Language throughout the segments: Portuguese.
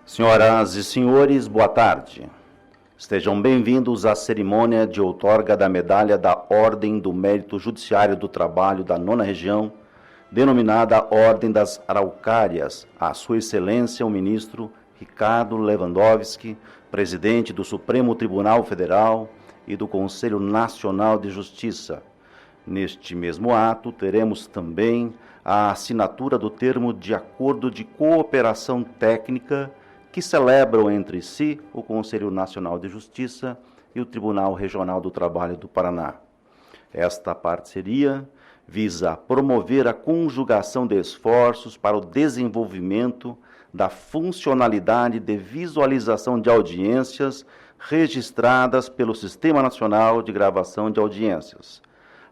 Senhoras e senhores, boa tarde. Estejam bem-vindos à cerimônia de outorga da Medalha da Ordem do Mérito Judiciário do Trabalho da 9ª Região, denominada Ordem das Araucárias, a Sua Excelência o Ministro Ricardo Lewandowski, Presidente do Supremo Tribunal Federal e do Conselho Nacional de Justiça. Neste mesmo ato, teremos também a assinatura do termo de acordo de cooperação técnica que celebram entre si o Conselho Nacional de Justiça e o Tribunal Regional do Trabalho do Paraná. Esta parceria visa promover a conjugação de esforços para o desenvolvimento da funcionalidade de visualização de audiências registradas pelo Sistema Nacional de Gravação de Audiências.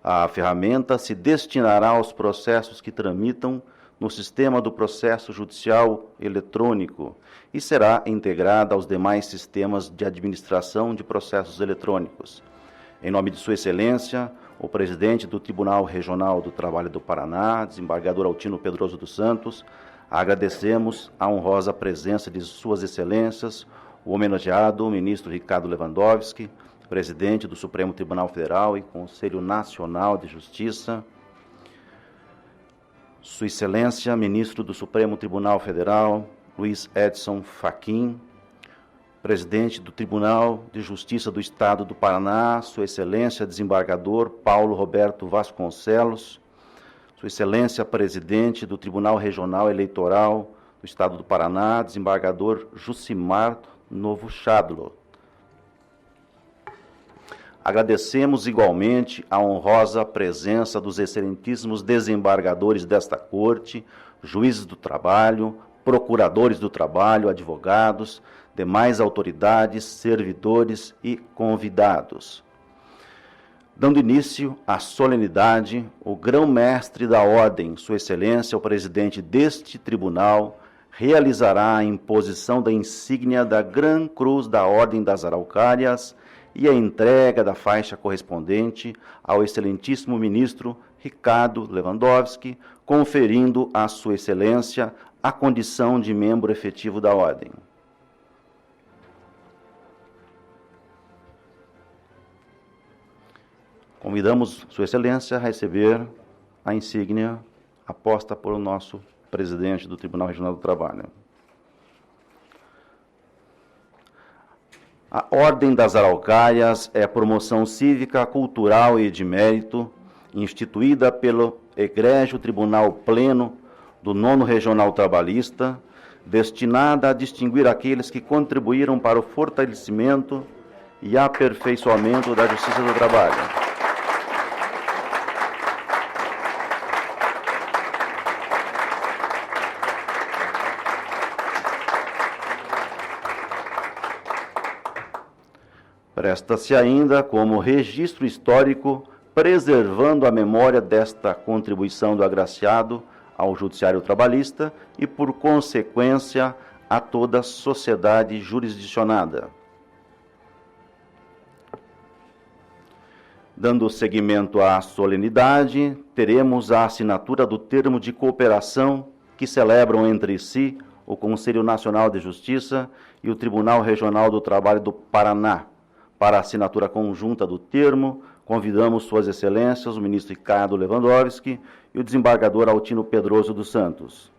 A ferramenta se destinará aos processos que tramitam no Sistema do Processo Judicial Eletrônico e será integrada aos demais sistemas de administração de processos eletrônicos. Em nome de Sua Excelência, o Presidente do Tribunal Regional do Trabalho do Paraná, desembargador Altino Pedroso dos Santos, agradecemos a honrosa presença de Suas Excelências, o homenageado o Ministro Ricardo Lewandowski, Presidente do Supremo Tribunal Federal e Conselho Nacional de Justiça, Sua Excelência, Ministro do Supremo Tribunal Federal, Luiz Edson Fachin, Presidente do Tribunal de Justiça do Estado do Paraná, Sua Excelência, Desembargador Paulo Roberto Vasconcelos, Sua Excelência, Presidente do Tribunal Regional Eleitoral do Estado do Paraná, Desembargador Jucimar Novo Chadlo. Agradecemos igualmente a honrosa presença dos excelentíssimos desembargadores desta Corte, juízes do trabalho, procuradores do trabalho, advogados, demais autoridades, servidores e convidados. Dando início à solenidade, o grão-mestre da Ordem, Sua Excelência, o presidente deste tribunal, realizará a imposição da insígnia da Gran Cruz da Ordem das Araucárias e a entrega da faixa correspondente ao excelentíssimo ministro Ricardo Lewandowski, conferindo a Sua Excelência a condição de membro efetivo da Ordem. Convidamos Sua Excelência a receber a insígnia aposta por o nosso presidente do Tribunal Regional do Trabalho. A Ordem das Araucárias é promoção cívica, cultural e de mérito, instituída pelo Egrégio Tribunal Pleno do 9º Regional Trabalhista, destinada a distinguir aqueles que contribuíram para o fortalecimento e aperfeiçoamento da Justiça do Trabalho. Presta-se ainda como registro histórico, preservando a memória desta contribuição do agraciado ao Judiciário Trabalhista e, por consequência, a toda a sociedade jurisdicionada. Dando seguimento à solenidade, teremos a assinatura do termo de cooperação que celebram entre si o Conselho Nacional de Justiça e o Tribunal Regional do Trabalho do Paraná. Para a assinatura conjunta do termo, convidamos Suas Excelências, o ministro Ricardo Lewandowski e o desembargador Altino Pedroso dos Santos.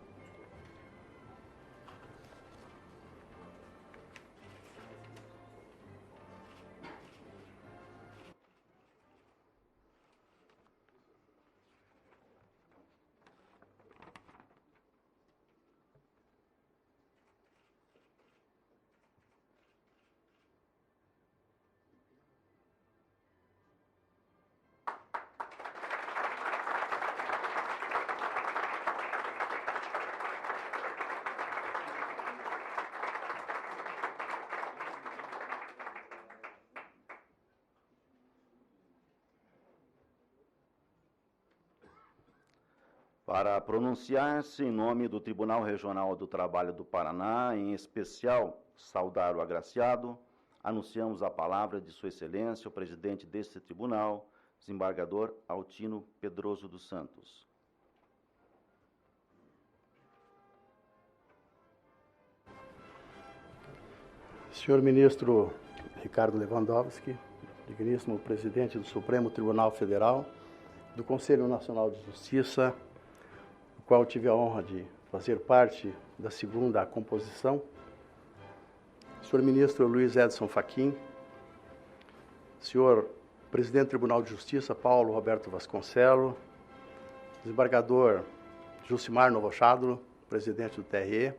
Para pronunciar-se em nome do Tribunal Regional do Trabalho do Paraná, em especial saudar o agraciado, anunciamos a palavra de Sua Excelência, o presidente deste tribunal, desembargador Altino Pedroso dos Santos. Senhor ministro Ricardo Lewandowski, digníssimo presidente do Supremo Tribunal Federal, do Conselho Nacional de Justiça, do qual tive a honra de fazer parte da segunda composição, senhor ministro Luiz Edson Fachin, senhor presidente do Tribunal de Justiça Paulo Roberto Vasconcelos, desembargador Jucimar Novochadlo, presidente do TRE,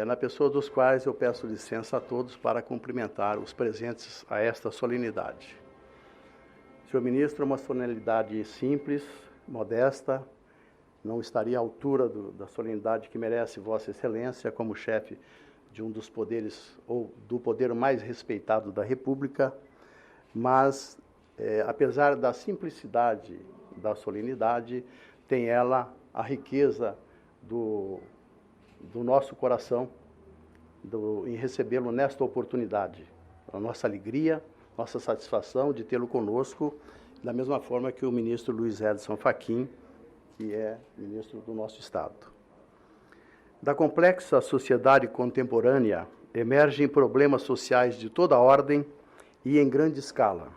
na pessoa dos quais eu peço licença a todos para cumprimentar os presentes a esta solenidade. Senhor ministro, é uma solenidade simples, modesta, não estaria à altura da solenidade que merece Vossa Excelência como chefe de um dos poderes, ou do poder mais respeitado da República, mas, apesar da simplicidade da solenidade, tem ela a riqueza do nosso coração em recebê-lo nesta oportunidade. A nossa alegria, nossa satisfação de tê-lo conosco, da mesma forma que o ministro Luiz Edson Fachin, que é ministro do nosso Estado. Da complexa sociedade contemporânea emergem problemas sociais de toda ordem e em grande escala.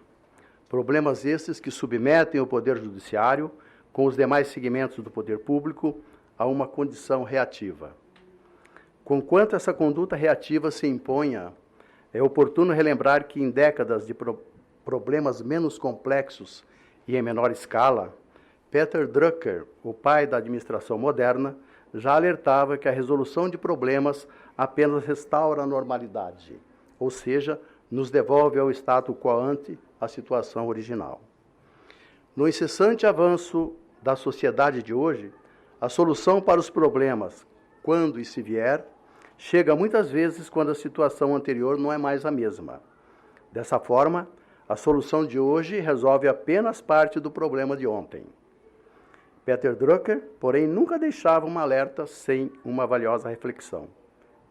Problemas esses que submetem o Poder Judiciário, com os demais segmentos do poder público, a uma condição reativa. Conquanto essa conduta reativa se imponha, é oportuno relembrar que em décadas de problemas menos complexos e em menor escala, Peter Drucker, o pai da administração moderna, já alertava que a resolução de problemas apenas restaura a normalidade, ou seja, nos devolve ao status quo ante a situação original. No incessante avanço da sociedade de hoje, a solução para os problemas, quando e se vier, chega muitas vezes quando a situação anterior não é mais a mesma. Dessa forma, a solução de hoje resolve apenas parte do problema de ontem. Peter Drucker, porém, nunca deixava um alerta sem uma valiosa reflexão.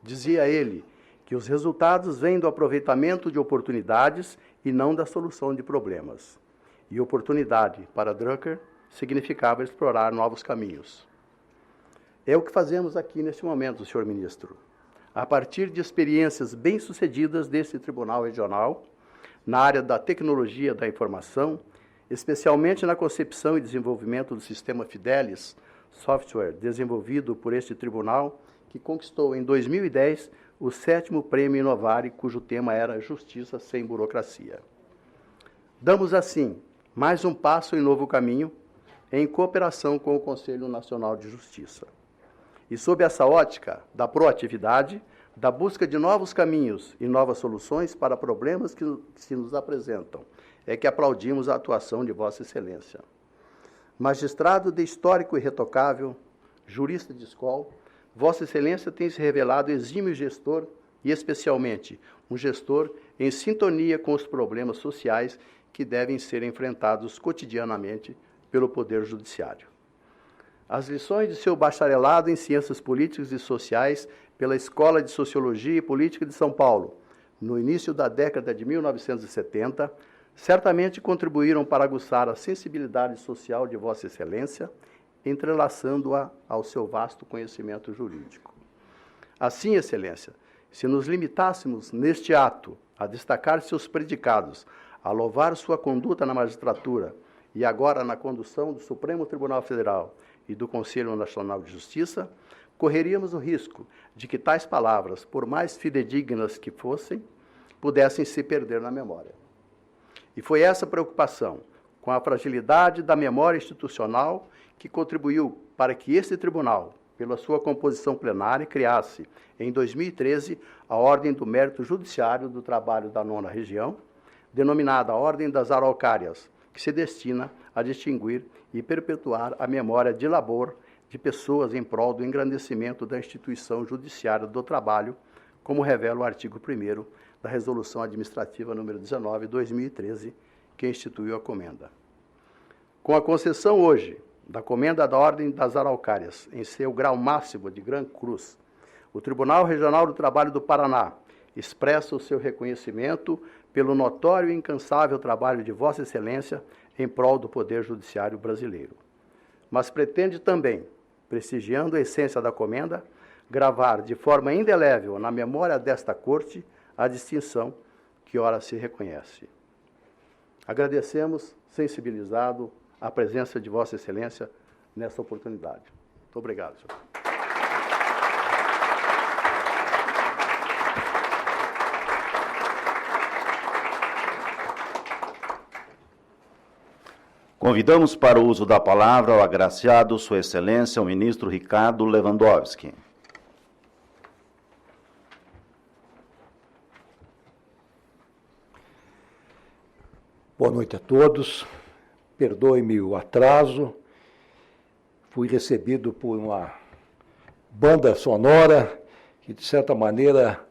Dizia ele que os resultados vêm do aproveitamento de oportunidades e não da solução de problemas. E oportunidade, para Drucker, significava explorar novos caminhos. É o que fazemos aqui neste momento, senhor ministro. A partir de experiências bem-sucedidas deste Tribunal Regional, na área da tecnologia da informação, especialmente na concepção e desenvolvimento do sistema Fidelis, software desenvolvido por este tribunal, que conquistou em 2010 o 7º Prêmio Inovare, cujo tema era Justiça sem Burocracia. Damos, assim, mais um passo em novo caminho, em cooperação com o Conselho Nacional de Justiça. E sob essa ótica da proatividade, da busca de novos caminhos e novas soluções para problemas que se nos apresentam, é que aplaudimos a atuação de Vossa Excelência. Magistrado de histórico irretocável, jurista de escola, Vossa Excelência tem se revelado exímio gestor e, especialmente, um gestor em sintonia com os problemas sociais que devem ser enfrentados cotidianamente pelo Poder Judiciário. As lições de seu bacharelado em Ciências Políticas e Sociais pela Escola de Sociologia e Política de São Paulo, no início da década de 1970, certamente contribuíram para aguçar a sensibilidade social de Vossa Excelência, entrelaçando-a ao seu vasto conhecimento jurídico. Assim, Excelência, se nos limitássemos neste ato a destacar seus predicados, a louvar sua conduta na magistratura e agora na condução do Supremo Tribunal Federal e do Conselho Nacional de Justiça, correríamos o risco de que tais palavras, por mais fidedignas que fossem, pudessem se perder na memória. E foi essa preocupação, com a fragilidade da memória institucional, que contribuiu para que este tribunal, pela sua composição plenária, criasse, em 2013, a Ordem do Mérito Judiciário do Trabalho da 9ª Região, denominada Ordem das Araucárias, que se destina a distinguir e perpetuar a memória de labor de pessoas em prol do engrandecimento da instituição judiciária do trabalho, como revela o artigo 1º da Resolução Administrativa número 19/2013, que instituiu a comenda. Com a concessão hoje da comenda da Ordem das Araucárias, em seu grau máximo de Gran Cruz, o Tribunal Regional do Trabalho do Paraná expressa o seu reconhecimento pelo notório e incansável trabalho de Vossa Excelência em prol do Poder Judiciário brasileiro. Mas pretende também, prestigiando a essência da comenda, gravar de forma indelével na memória desta corte a distinção que ora se reconhece. Agradecemos, sensibilizado, a presença de Vossa Excelência nesta oportunidade. Muito obrigado, senhor. Convidamos para o uso da palavra o agraciado Sua Excelência, o ministro Ricardo Lewandowski. Boa noite a todos. Perdoe-me o atraso. Fui recebido por uma banda sonora que, de certa maneira,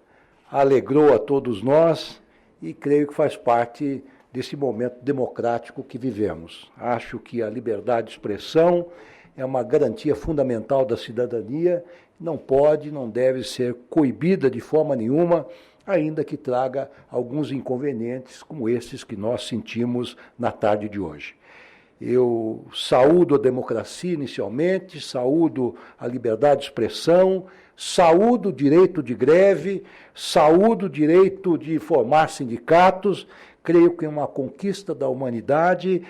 alegrou a todos nós e creio que faz parte desse momento democrático que vivemos. Acho que a liberdade de expressão é uma garantia fundamental da cidadania, não pode, não deve ser coibida de forma nenhuma, ainda que traga alguns inconvenientes como esses que nós sentimos na tarde de hoje. Eu saúdo a democracia inicialmente, saúdo a liberdade de expressão, saúdo o direito de greve, saúdo o direito de formar sindicatos. Creio que é uma conquista da humanidade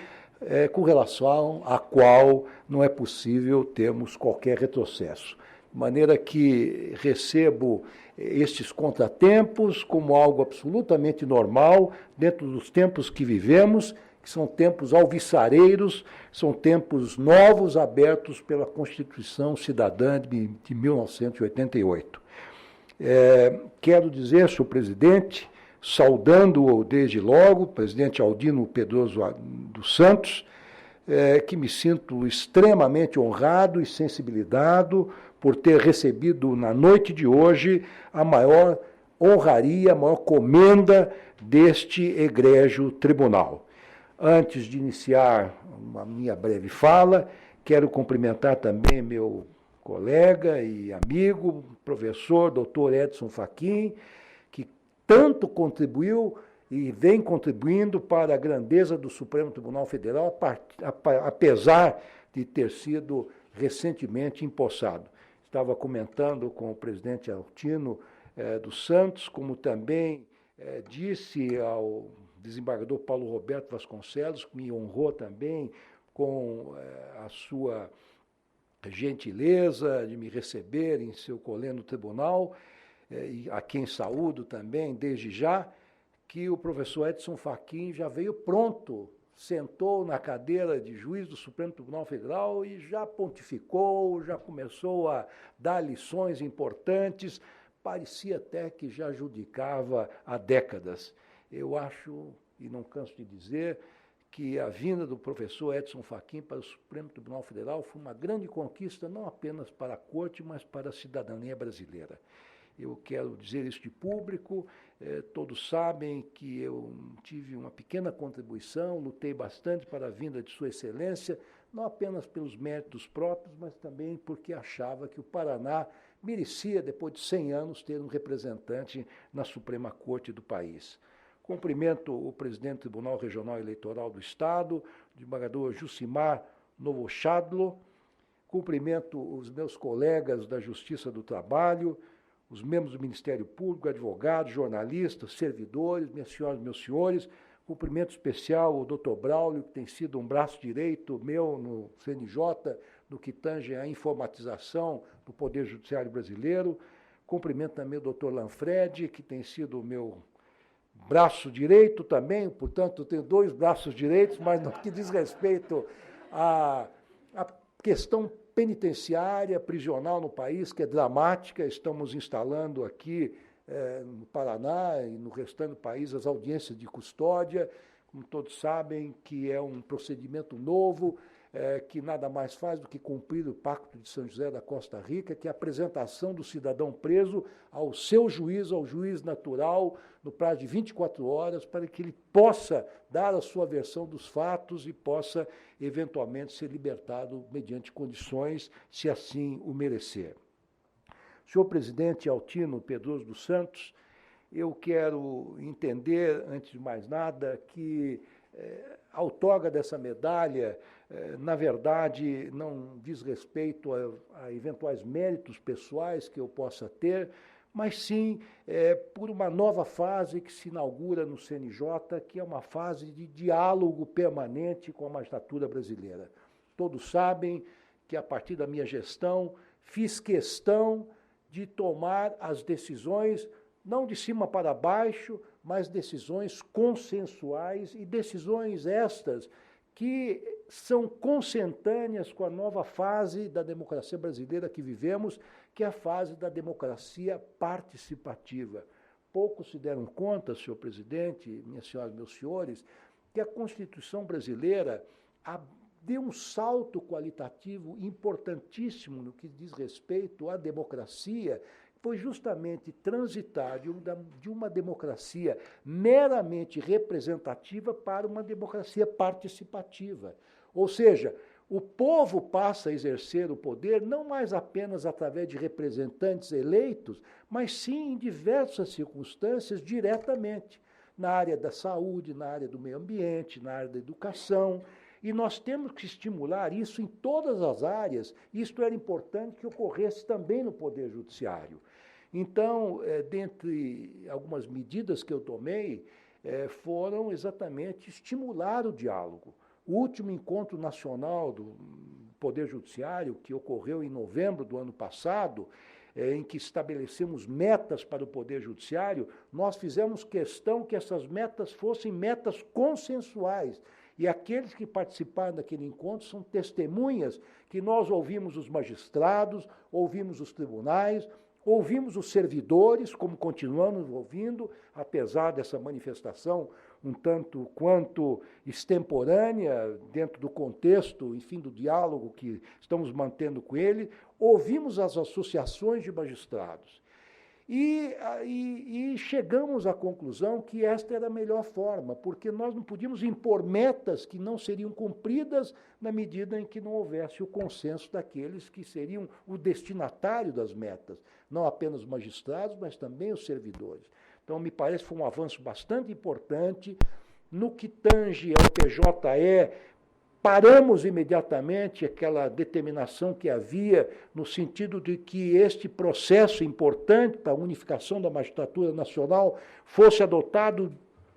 com relação à qual não é possível termos qualquer retrocesso. De maneira que recebo estes contratempos como algo absolutamente normal dentro dos tempos que vivemos, que são tempos alvissareiros, são tempos novos abertos pela Constituição Cidadã de 1988. Quero dizer, senhor presidente, saudando-o desde logo, presidente Aldino Pedroso dos Santos, que me sinto extremamente honrado e sensibilizado por ter recebido na noite de hoje a maior honraria, a maior comenda deste egrégio tribunal. Antes de iniciar a minha breve fala, quero cumprimentar também meu colega e amigo, professor Dr. Edson Fachin, que tanto contribuiu e vem contribuindo para a grandeza do Supremo Tribunal Federal, apesar de ter sido recentemente empossado. Estava comentando com o presidente Altino dos Santos, como também disse ao desembargador Paulo Roberto Vasconcelos, que me honrou também com a sua gentileza de me receber em seu colégio no tribunal, e a quem saúdo também desde já, que o professor Edson Fachin já veio pronto, sentou na cadeira de juiz do Supremo Tribunal Federal e já pontificou, já começou a dar lições importantes, parecia até que já judicava há décadas. Eu acho, e não canso de dizer, que a vinda do professor Edson Fachin para o Supremo Tribunal Federal foi uma grande conquista, não apenas para a Corte, mas para a cidadania brasileira. Eu quero dizer isso de público, todos sabem que eu tive uma pequena contribuição, lutei bastante para a vinda de Sua Excelência, não apenas pelos méritos próprios, mas também porque achava que o Paraná merecia, depois de 100 anos, ter um representante na Suprema Corte do país. Cumprimento o presidente do Tribunal Regional Eleitoral do Estado, o desembargador Jucimar Novochadlo, cumprimento os meus colegas da Justiça do Trabalho, os membros do Ministério Público, advogados, jornalistas, servidores, minhas senhoras e meus senhores, cumprimento especial ao doutor Braulio, que tem sido um braço direito meu no CNJ, no que tange à informatização do Poder Judiciário brasileiro, cumprimento também o doutor Lanfredi, que tem sido o meu braço direito também, portanto, eu tenho dois braços direitos, mas no que diz respeito à questão penitenciária, prisional no país, que é dramática. Estamos instalando aqui no Paraná e no restante do país as audiências de custódia, como todos sabem, que é um procedimento novo, que nada mais faz do que cumprir o Pacto de São José da Costa Rica, que é a apresentação do cidadão preso ao seu juiz, ao juiz natural, no prazo de 24 horas, para que ele possa dar a sua versão dos fatos e possa, eventualmente, ser libertado mediante condições, se assim o merecer. Senhor presidente Altino Pedroso dos Santos, eu quero entender, antes de mais nada, que A outorga dessa medalha, na verdade, não diz respeito a eventuais méritos pessoais que eu possa ter, mas sim por uma nova fase que se inaugura no CNJ, que é uma fase de diálogo permanente com a magistratura brasileira. Todos sabem que, a partir da minha gestão, fiz questão de tomar as decisões, não de cima para baixo, mas decisões consensuais e decisões estas que são consentâneas com a nova fase da democracia brasileira que vivemos, que é a fase da democracia participativa. Poucos se deram conta, senhor presidente, minhas senhoras e meus senhores, que a Constituição brasileira deu um salto qualitativo importantíssimo no que diz respeito à democracia, foi justamente transitar de uma democracia meramente representativa para uma democracia participativa. Ou seja, o povo passa a exercer o poder não mais apenas através de representantes eleitos, mas sim em diversas circunstâncias diretamente, na área da saúde, na área do meio ambiente, na área da educação. E nós temos que estimular isso em todas as áreas. Isto era importante que ocorresse também no Poder Judiciário. Então, dentre algumas medidas que eu tomei, foram exatamente estimular o diálogo. O último encontro nacional do Poder Judiciário, que ocorreu em novembro do ano passado, em que estabelecemos metas para o Poder Judiciário, nós fizemos questão que essas metas fossem metas consensuais. E aqueles que participaram daquele encontro são testemunhas que nós ouvimos os magistrados, ouvimos os tribunais, ouvimos os servidores, como continuamos ouvindo, apesar dessa manifestação um tanto quanto extemporânea, dentro do contexto, enfim, do diálogo que estamos mantendo com ele, ouvimos as associações de magistrados. E chegamos à conclusão que esta era a melhor forma, porque nós não podíamos impor metas que não seriam cumpridas na medida em que não houvesse o consenso daqueles que seriam o destinatário das metas, não apenas os magistrados, mas também os servidores. Então, me parece que foi um avanço bastante importante. No que tange ao PJE, paramos imediatamente aquela determinação que havia no sentido de que este processo importante para a unificação da magistratura nacional fosse adotado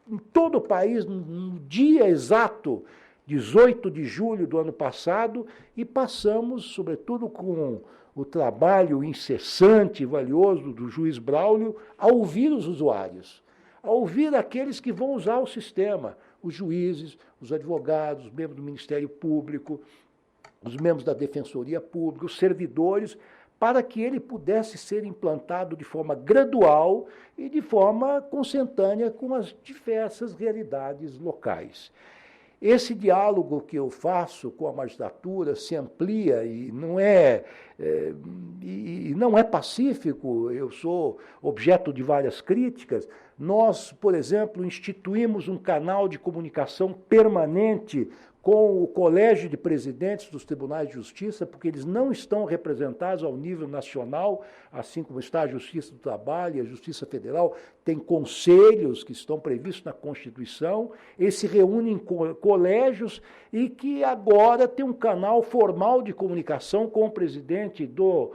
em todo o país no dia exato, 18 de julho do ano passado, e passamos, sobretudo com o trabalho incessante e valioso do juiz Braulio, a ouvir os usuários, a ouvir aqueles que vão usar o sistema, os juízes, os advogados, os membros do Ministério Público, os membros da Defensoria Pública, os servidores, para que ele pudesse ser implantado de forma gradual e de forma consentânea com as diversas realidades locais. Esse diálogo que eu faço com a magistratura se amplia e não é pacífico. Eu sou objeto de várias críticas. Nós, por exemplo, instituímos um canal de comunicação permanente com o Colégio de Presidentes dos Tribunais de Justiça, porque eles não estão representados ao nível nacional, assim como está a Justiça do Trabalho e a Justiça Federal, tem conselhos que estão previstos na Constituição, eles se reúnem em colégios e que agora tem um canal formal de comunicação com o presidente do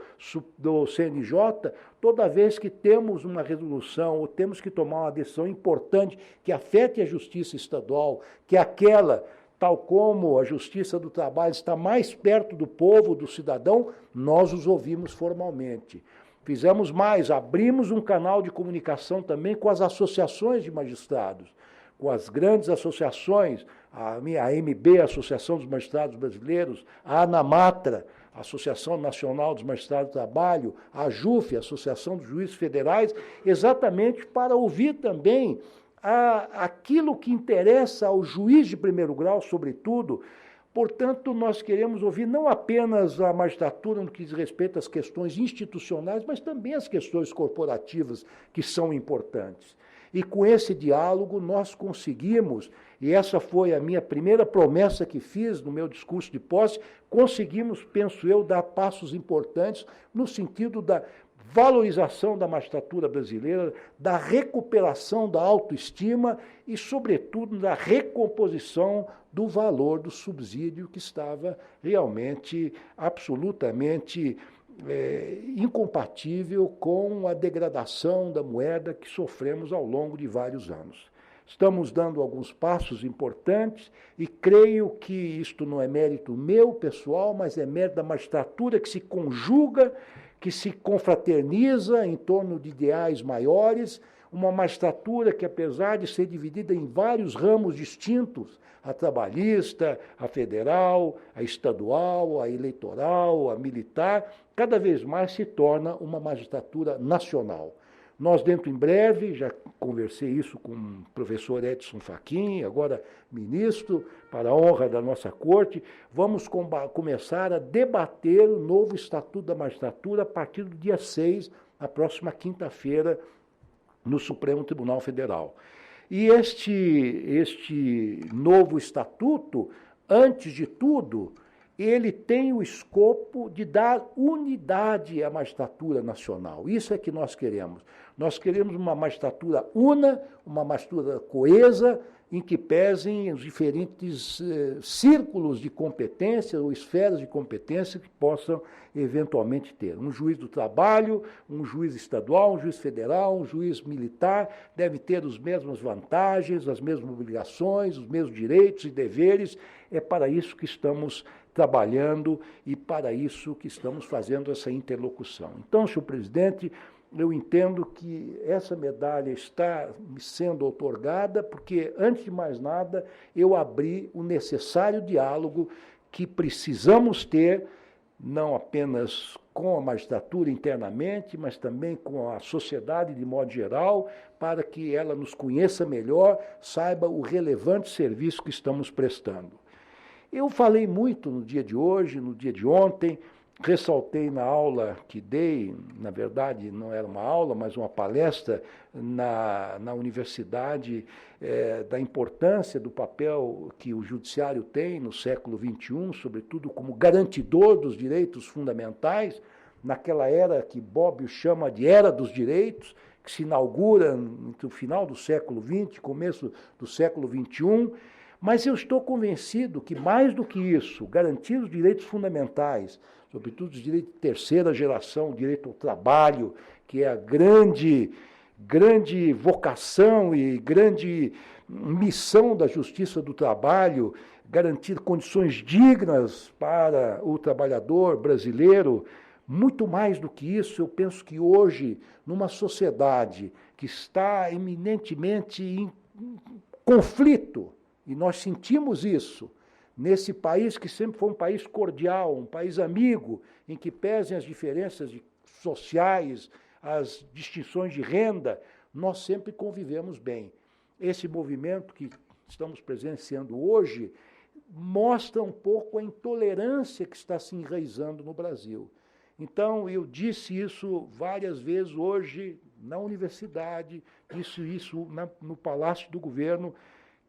CNJ, toda vez que temos uma resolução ou temos que tomar uma decisão importante que afete a Justiça Estadual, que é aquela, tal como a Justiça do Trabalho está mais perto do povo, do cidadão, nós os ouvimos formalmente. Fizemos mais, abrimos um canal de comunicação também com as associações de magistrados, com as grandes associações, a AMB, a Associação dos Magistrados Brasileiros, a ANAMATRA, a Associação Nacional dos Magistrados do Trabalho, a AJUF, a Associação dos Juízes Federais, exatamente para ouvir também aquilo que interessa ao juiz de primeiro grau, sobretudo. Portanto, nós queremos ouvir não apenas a magistratura no que diz respeito às questões institucionais, mas também as questões corporativas, que são importantes. E com esse diálogo nós conseguimos, e essa foi a minha primeira promessa que fiz no meu discurso de posse, conseguimos, penso eu, dar passos importantes no sentido da valorização da magistratura brasileira, da recuperação da autoestima e, sobretudo, da recomposição do valor do subsídio que estava realmente, absolutamente incompatível com a degradação da moeda que sofremos ao longo de vários anos. Estamos dando alguns passos importantes e creio que isto não é mérito meu, pessoal, mas é mérito da magistratura que se conjuga, que se confraterniza em torno de ideais maiores, uma magistratura que, apesar de ser dividida em vários ramos distintos, a trabalhista, a federal, a estadual, a eleitoral, a militar, cada vez mais se torna uma magistratura nacional. Nós, dentro em breve, já conversei isso com o professor Edson Fachin, agora ministro, para a honra da nossa corte, vamos começar a debater o novo Estatuto da Magistratura a partir do dia 6, na próxima quinta-feira, no Supremo Tribunal Federal. E este novo estatuto, antes de tudo, ele tem o escopo de dar unidade à magistratura nacional. Isso é que nós queremos. Nós queremos uma magistratura una, uma magistratura coesa, em que pesem os diferentes círculos de competência ou esferas de competência que possam eventualmente ter. Um juiz do trabalho, um juiz estadual, um juiz federal, um juiz militar, deve ter as mesmas vantagens, as mesmas obrigações, os mesmos direitos e deveres. É para isso que estamos trabalhando e para isso que estamos fazendo essa interlocução. Então, senhor presidente, eu entendo que essa medalha está me sendo outorgada porque, antes de mais nada, eu abri o necessário diálogo que precisamos ter, não apenas com a magistratura internamente, mas também com a sociedade de modo geral, para que ela nos conheça melhor, saiba o relevante serviço que estamos prestando. Eu falei muito no dia de hoje, no dia de ontem, ressaltei na aula que dei, na verdade não era uma aula, mas uma palestra na universidade, da importância do papel que o judiciário tem no século XXI, sobretudo como garantidor dos direitos fundamentais, naquela era que Bobbio chama de Era dos Direitos, que se inaugura no final do século XX, começo do século XXI, mas eu estou convencido que, mais do que isso, garantir os direitos fundamentais, sobretudo os direitos de terceira geração, o direito ao trabalho, que é a grande vocação e grande missão da justiça do trabalho, garantir condições dignas para o trabalhador brasileiro. Muito mais do que isso, eu penso que hoje, numa sociedade que está eminentemente em conflito, e nós sentimos isso, nesse país que sempre foi um país cordial, um país amigo, em que pesem as diferenças sociais, as distinções de renda, nós sempre convivemos bem. Esse movimento que estamos presenciando hoje mostra um pouco a intolerância que está se enraizando no Brasil. Então, eu disse isso várias vezes hoje na universidade, disse isso no Palácio do Governo,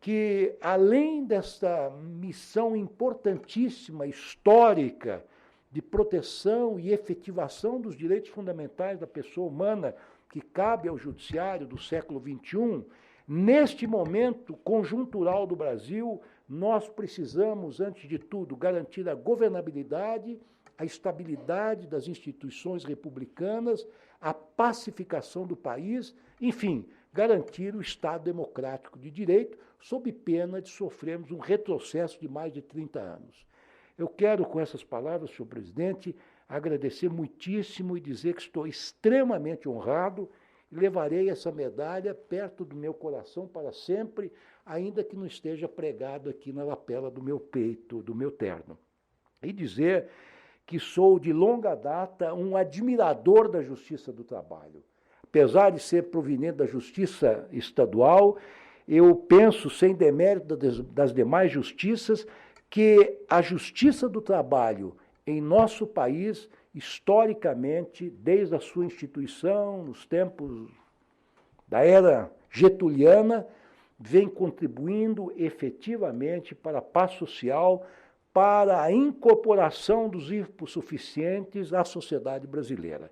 que, além desta missão importantíssima, histórica, de proteção e efetivação dos direitos fundamentais da pessoa humana, que cabe ao judiciário do século XXI, neste momento conjuntural do Brasil, nós precisamos, antes de tudo, garantir a governabilidade, a estabilidade das instituições republicanas, a pacificação do país, enfim, garantir o Estado democrático de direito, sob pena de sofrermos um retrocesso de mais de 30 anos. Eu quero, com essas palavras, senhor presidente, agradecer muitíssimo e dizer que estou extremamente honrado e levarei essa medalha perto do meu coração para sempre, ainda que não esteja pregado aqui na lapela do meu peito, do meu terno. E dizer que sou, de longa data, um admirador da Justiça do Trabalho. Apesar de ser proveniente da Justiça Estadual, eu penso, sem demérito das demais justiças, que a Justiça do Trabalho em nosso país, historicamente, desde a sua instituição, nos tempos da era getuliana, vem contribuindo efetivamente para a paz social, para a incorporação dos hipossuficientes à sociedade brasileira.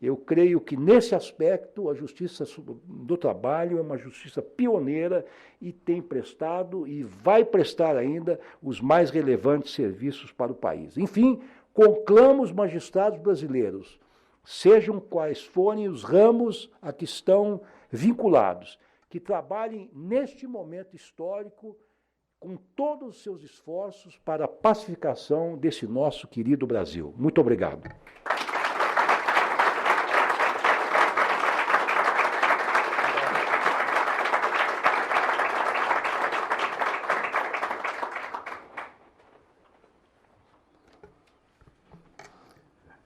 Eu creio que, nesse aspecto, a Justiça do Trabalho é uma justiça pioneira e tem prestado e vai prestar ainda os mais relevantes serviços para o país. Enfim, conclamo os magistrados brasileiros, sejam quais forem os ramos a que estão vinculados, que trabalhem neste momento histórico com todos os seus esforços para a pacificação desse nosso querido Brasil. Muito obrigado.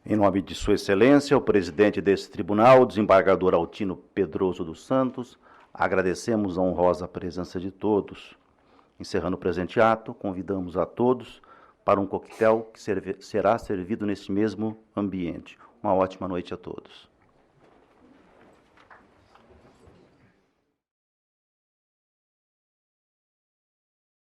Em nome de Sua Excelência, o presidente desse tribunal, o desembargador Altino Pedroso dos Santos, agradecemos a honrosa presença de todos. Encerrando o presente ato, convidamos a todos para um coquetel que será servido nesse mesmo ambiente. Uma ótima noite a todos.